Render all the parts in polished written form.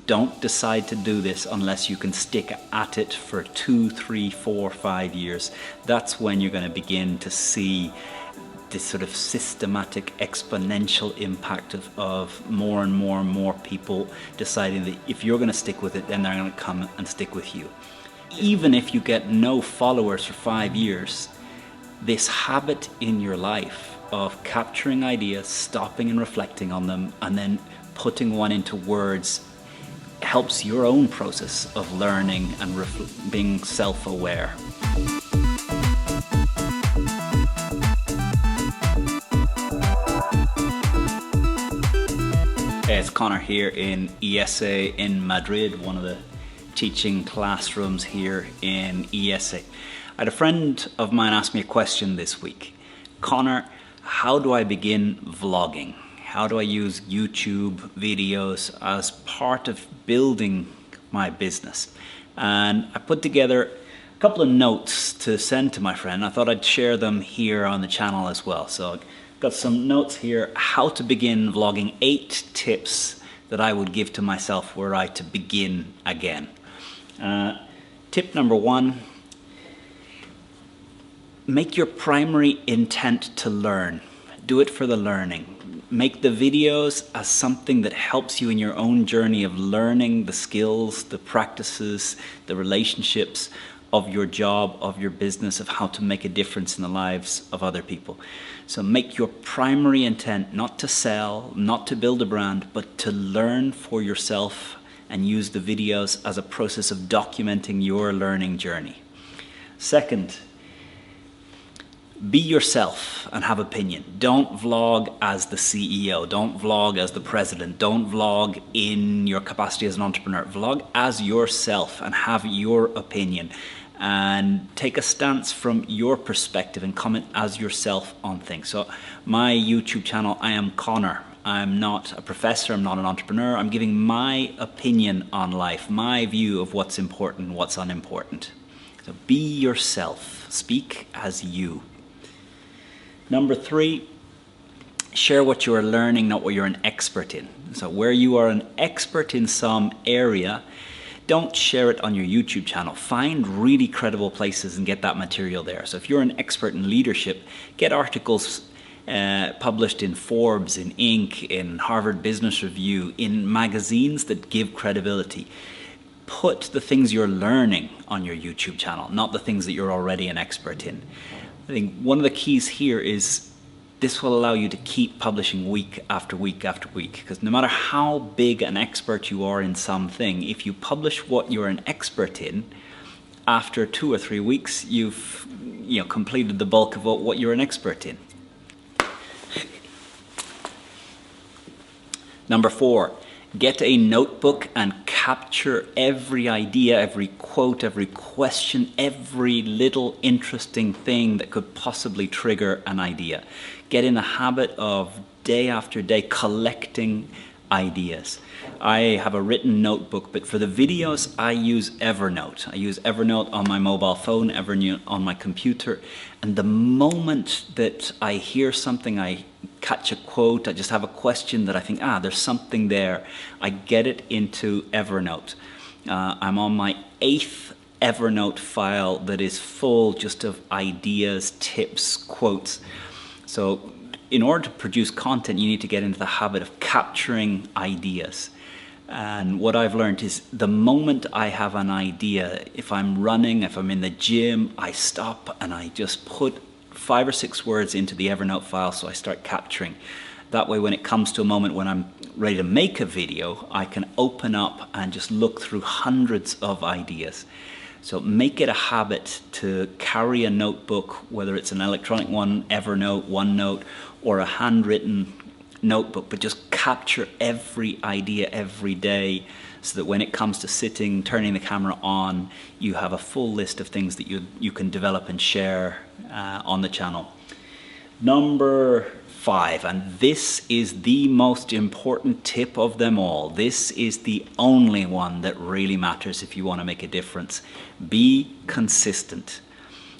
Don't decide to do this unless you can stick at it for 2, 3, 4, 5 years. That's when you're going to begin to see this sort of systematic exponential impact of more and more and more people deciding that if you're going to stick with it, then they're going to come and stick with you. Even if you get no followers for 5 years, this habit in your life of capturing ideas, stopping and reflecting on them, and then putting one into words helps your own process of learning and being self-aware. It's Conor here in IESE in Madrid, one of the teaching classrooms here in IESE. I had a friend of mine ask me a question this week. Conor, how do I begin vlogging? How do I use YouTube videos as part of building my business? And I put together a couple of notes to send to my friend. I thought I'd share them here on the channel as well. So I've got some notes here, how to begin vlogging, 8 tips that I would give to myself were I to begin again. Tip number 1, make your primary intent to learn. Do it for the learning. Make the videos as something that helps you in your own journey of learning the skills, the practices, the relationships of your job, of your business, of how to make a difference in the lives of other people. So make your primary intent not to sell, not to build a brand, but to learn for yourself and use the videos as a process of documenting your learning journey. Second, be yourself and have opinion. Don't vlog as the CEO. Don't vlog as the president. Don't vlog in your capacity as an entrepreneur. Vlog as yourself and have your opinion. And take a stance from your perspective and comment as yourself on things. So my YouTube channel, I am Conor. I'm not a professor, I'm not an entrepreneur. I'm giving my opinion on life, my view of what's important and what's unimportant. So be yourself. Speak as you. Number 3, share what you are learning, not what you're an expert in. So where you are an expert in some area, don't share it on your YouTube channel. Find really credible places and get that material there. So if you're an expert in leadership, get articles published in Forbes, in Inc., in Harvard Business Review, in magazines that give credibility. Put the things you're learning on your YouTube channel, not the things that you're already an expert in. I think one of the keys here is this will allow you to keep publishing week after week after week, because no matter how big an expert you are in something, if you publish what you're an expert in, after 2 or 3 weeks, you've completed the bulk of what you're an expert in. Number 4, get a notebook and capture every idea, every quote, every question, every little interesting thing that could possibly trigger an idea. Get in the habit of day after day collecting ideas. I have a written notebook, but for the videos I use Evernote. I use Evernote on my mobile phone, Evernote on my computer, and the moment that I hear something, I catch a quote, I just have a question that I think, there's something there, I get it into Evernote. I'm on my 8th Evernote file that is full just of ideas, tips, quotes. So in order to produce content, you need to get into the habit of capturing ideas. And what I've learned is the moment I have an idea, if I'm running, if I'm in the gym, I stop and I just put 5 or 6 words into the Evernote file, so I start capturing. That way, when it comes to a moment when I'm ready to make a video, I can open up and just look through hundreds of ideas. So make it a habit to carry a notebook, whether it's an electronic one, Evernote, OneNote, or a handwritten notebook, but just capture every idea every day so that when it comes to sitting, turning the camera on, you have a full list of things that you can develop and share on the channel. Number 5, and this is the most important tip of them all. This is the only one that really matters if you want to make a difference. Be consistent.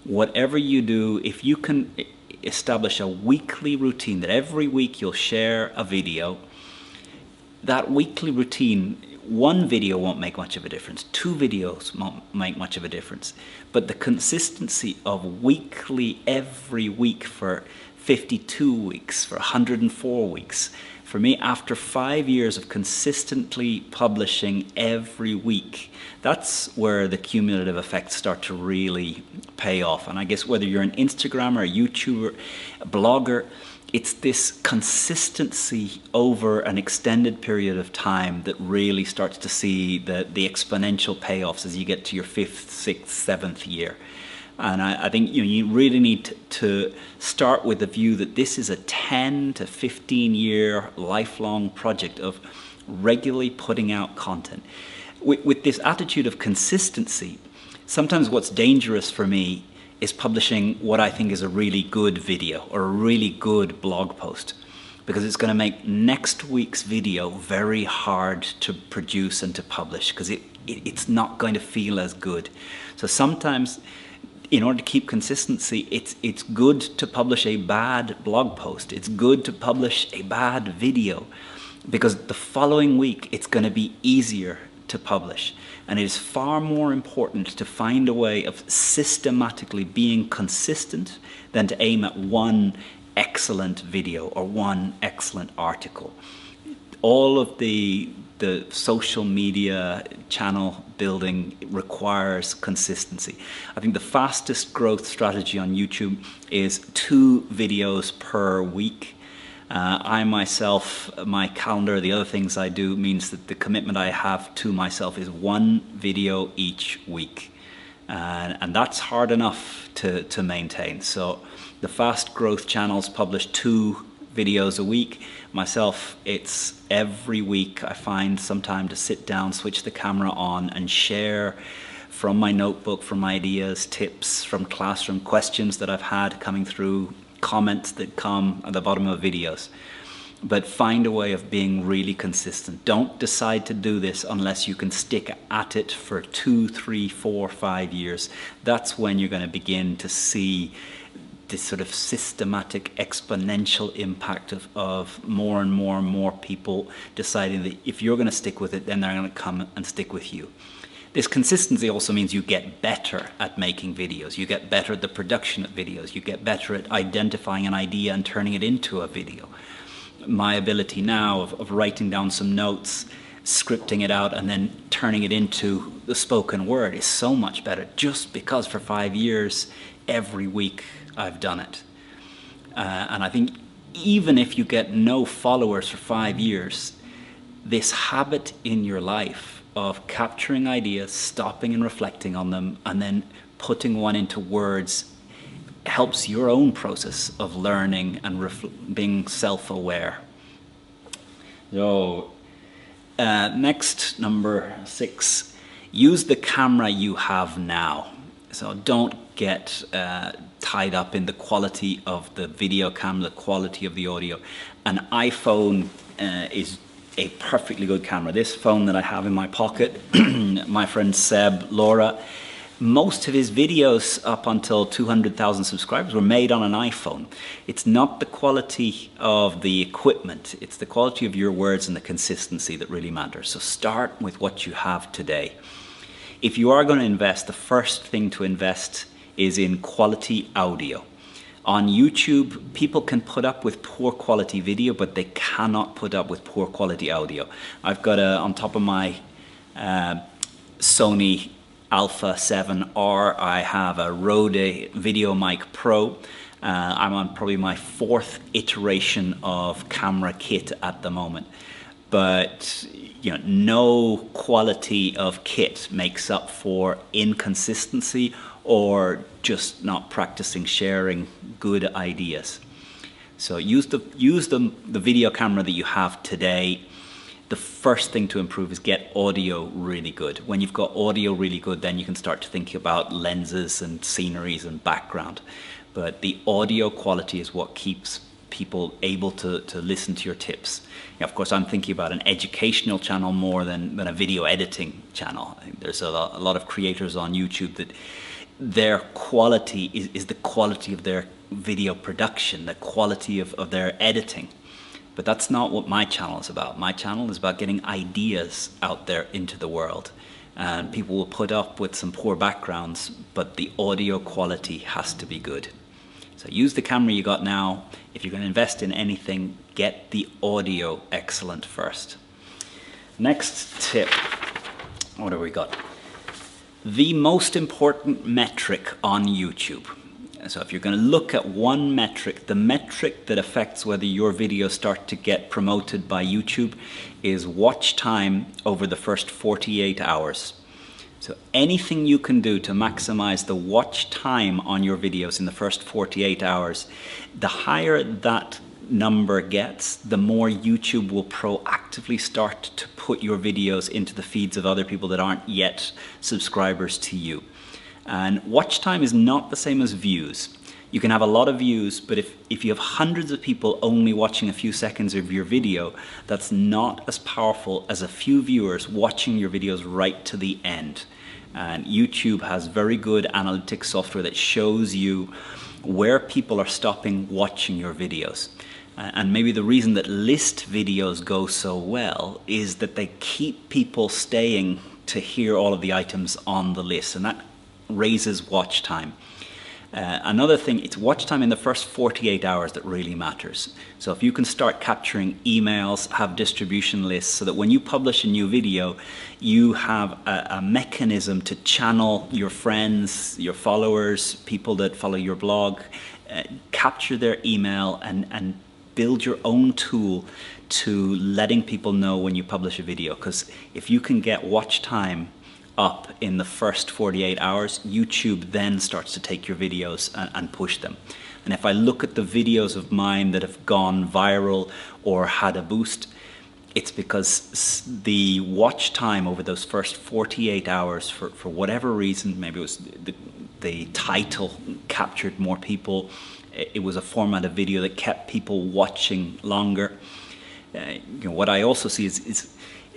Whatever you do, if you can establish a weekly routine that every week you'll share a video, that weekly routine One video won't make much of a difference. Two videos won't make much of a difference. But the consistency of weekly, every week for 52 weeks, for 104 weeks, for me, after 5 years of consistently publishing every week, that's where the cumulative effects start to really pay off. And I guess whether you're an Instagrammer, a YouTuber, a blogger, it's this consistency over an extended period of time that really starts to see the exponential payoffs as you get to your 5th, 6th, 7th year. And I think you really need to start with the view that this is a 10 to 15 year lifelong project of regularly putting out content. With this attitude of consistency, sometimes what's dangerous for me is publishing what I think is a really good video or a really good blog post, because it's going to make next week's video very hard to produce and to publish, because it's not going to feel as good. So sometimes, in order to keep consistency, it's good to publish a bad blog post. It's good to publish a bad video, because the following week it's going to be easier to publish. And it is far more important to find a way of systematically being consistent than to aim at one excellent video or one excellent article. All of the social media channel building requires consistency. I think the fastest growth strategy on YouTube is 2 videos per week. I myself, my calendar, the other things I do means that the commitment I have to myself is 1 video each week. And that's hard enough to maintain. So the fast growth channels publish 2 videos a week. Myself, it's every week I find some time to sit down, switch the camera on and share from my notebook, from ideas, tips, from classroom questions that I've had coming through, comments that come at the bottom of videos. But find a way of being really consistent. Don't decide to do this unless you can stick at it for 2, 3, 4, 5 years. That's when you're going to begin to see this sort of systematic exponential impact of more and more and more people deciding that if you're going to stick with it, then they're going to come and stick with you. This consistency also means you get better at making videos. You get better at the production of videos. You get better at identifying an idea and turning it into a video. My ability now of writing down some notes, scripting it out, and then turning it into the spoken word is so much better, just because for 5 years, every week I've done it. And I think even if you get no followers for 5 years, this habit in your life of capturing ideas, stopping and reflecting on them, and then putting one into words helps your own process of learning and being self-aware. So, next, number 6, use the camera you have now. So don't get tied up in the quality of the video camera, the quality of the audio. An iPhone is a perfectly good camera. This phone that I have in my pocket, my friend Seb Laura, most of his videos up until 200,000 subscribers were made on an iPhone. It's not the quality of the equipment, it's the quality of your words and the consistency that really matters. So start with what you have today. If you are going to invest, the first thing to invest is in quality audio. On YouTube, people can put up with poor quality video, but they cannot put up with poor quality audio. I've got on top of my Sony Alpha 7R, I have a Rode VideoMic Pro. I'm on probably my 4th iteration of camera kit at the moment. But no quality of kit makes up for inconsistency or just not practicing sharing good ideas. So use the video camera that you have today. The first thing to improve is get audio really good. When you've got audio really good, then you can start to think about lenses and sceneries and background. But the audio quality is what keeps people able to listen to your tips. Of course, I'm thinking about an educational channel more than a video editing channel. I think there's a lot of creators on YouTube that their quality is the quality of their video production, the quality of their editing. But that's not what my channel is about. My channel is about getting ideas out there into the world. And people will put up with some poor backgrounds, but the audio quality has to be good. So use the camera you got now. If you're going to invest in anything, get the audio excellent first. Next tip, what have we got? The most important metric on YouTube. So if you're going to look at one metric, the metric that affects whether your videos start to get promoted by YouTube is watch time over the first 48 hours. So anything you can do to maximize the watch time on your videos in the first 48 hours, the higher that number gets, the more YouTube will proactively start to put your videos into the feeds of other people that aren't yet subscribers to you. And watch time is not the same as views. You can have a lot of views, but if you have hundreds of people only watching a few seconds of your video, that's not as powerful as a few viewers watching your videos right to the end. And YouTube has very good analytics software that shows you where people are stopping watching your videos. And maybe the reason that list videos go so well is that they keep people staying to hear all of the items on the list, and that raises watch time. Another thing, it's watch time in the first 48 hours that really matters. So if you can start capturing emails, have distribution lists, so that when you publish a new video, you have a mechanism to channel your friends, your followers, people that follow your blog, capture their email and build your own tool to letting people know when you publish a video. Because if you can get watch time up in the first 48 hours, YouTube then starts to take your videos and push them. And if I look at the videos of mine that have gone viral or had a boost, it's because the watch time over those first 48 hours, for whatever reason, maybe it was the title captured more people, it was a format of video that kept people watching longer. What I also see is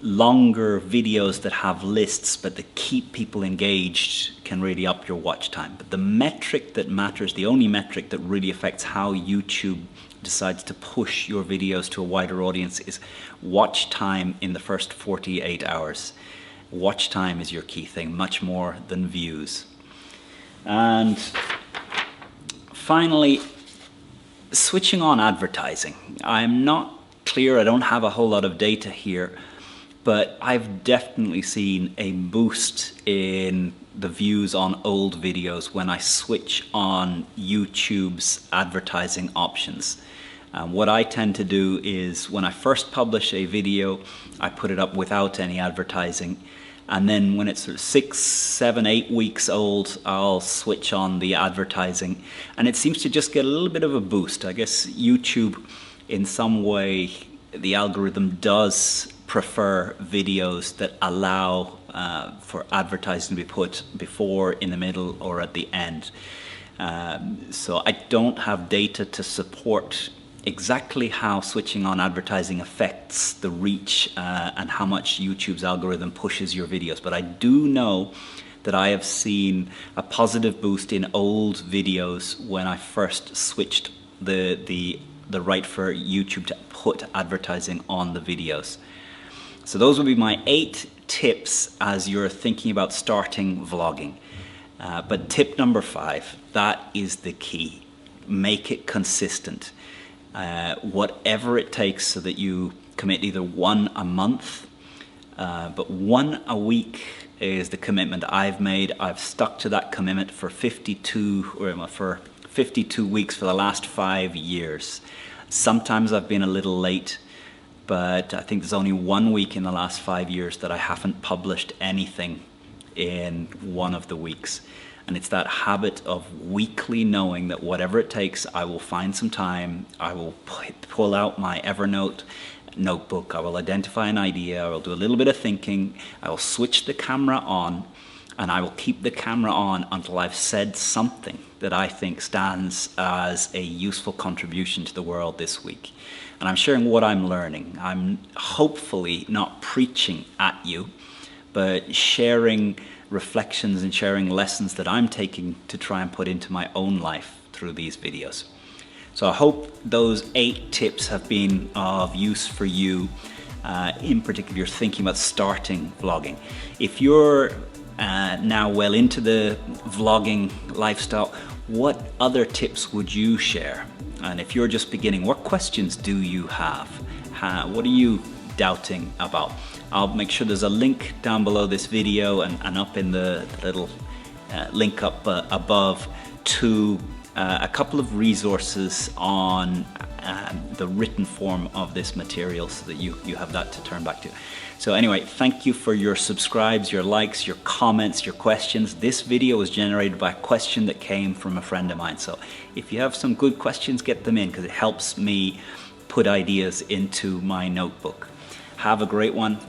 longer videos that have lists but that keep people engaged can really up your watch time. But the metric that matters, the only metric that really affects how YouTube decides to push your videos to a wider audience, is watch time in the first 48 hours. Watch time is your key thing, much more than views. And finally, switching on advertising. I'm not clear, I don't have a whole lot of data here, but I've definitely seen a boost in the views on old videos when I switch on YouTube's advertising options. What I tend to do is when I first publish a video, I put it up without any advertising. And then when it's sort of 6, 7, 8 weeks old, I'll switch on the advertising. And it seems to just get a little bit of a boost. I guess YouTube, in some way, the algorithm does prefer videos that allow for advertising to be put before, in the middle, or at the end. So I don't have data to support exactly how switching on advertising affects the reach and how much YouTube's algorithm pushes your videos. But I do know that I have seen a positive boost in old videos when I first switched the right for YouTube to put advertising on the videos. So those would be my 8 tips as you're thinking about starting vlogging. But tip number 5, that is the key. Make it consistent. Whatever it takes, so that you commit either 1 a month, but 1 a week is the commitment I've made. I've stuck to that commitment for 52 weeks for the last 5 years. Sometimes I've been a little late, but I think there's only 1 week in the last 5 years that I haven't published anything in one of the weeks. And it's that habit of weekly knowing that whatever it takes, I will find some time, I will pull out my Evernote notebook, I will identify an idea, I will do a little bit of thinking, I will switch the camera on, and I will keep the camera on until I've said something that I think stands as a useful contribution to the world this week. And I'm sharing what I'm learning. I'm hopefully not preaching at you, but sharing reflections and sharing lessons that I'm taking to try and put into my own life through these videos. So I hope those 8 tips have been of use for you, in particular if you're thinking about starting vlogging. If you're now well into the vlogging lifestyle, what other tips would you share? And if you're just beginning, what questions do you have? What are you doubting about? I'll make sure there's a link down below this video and up in the little link up above to a couple of resources on the written form of this material, so that you have that to turn back to. So anyway, thank you for your subscribes, your likes, your comments, your questions. This video was generated by a question that came from a friend of mine. So if you have some good questions, get them in, because it helps me put ideas into my notebook. Have a great one.